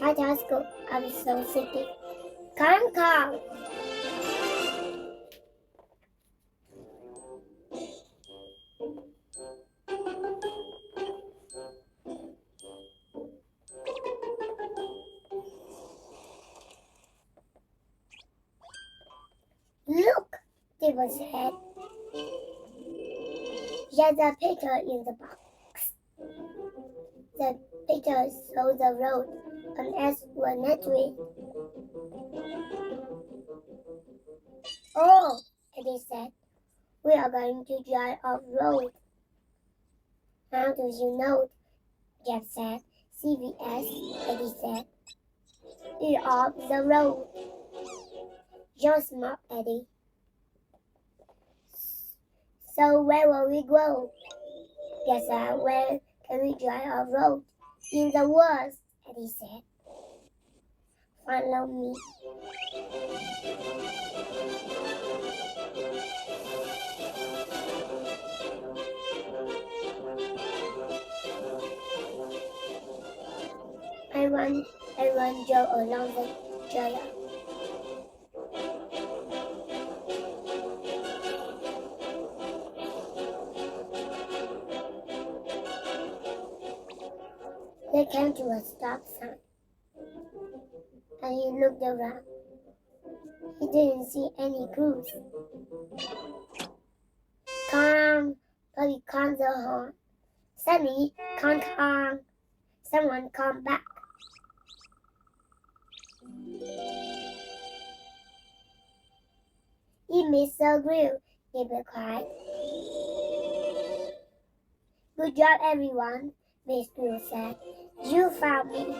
TTS go. I'm so sleepy. Come. Look, Tibble said. There's a picture in the box. The picture shows the road and us were next to it. Oh, Eddie said, we are going to drive off-road. How do you know? Jeff said. CVS, Eddie said. We're off the road. You're smart, Eddie. So where will we go? Guess where can we drive off-road? In the woods, Eddie said. Follow me. I run Joe along the trail. They came to a stop sign, and he looked around. He didn't see any crews. Come, but he comes the horn. Suddenly, honk. Someone come back. He missed the grill, Gabriel cried. Good job, everyone, Miss Grill said. You found me.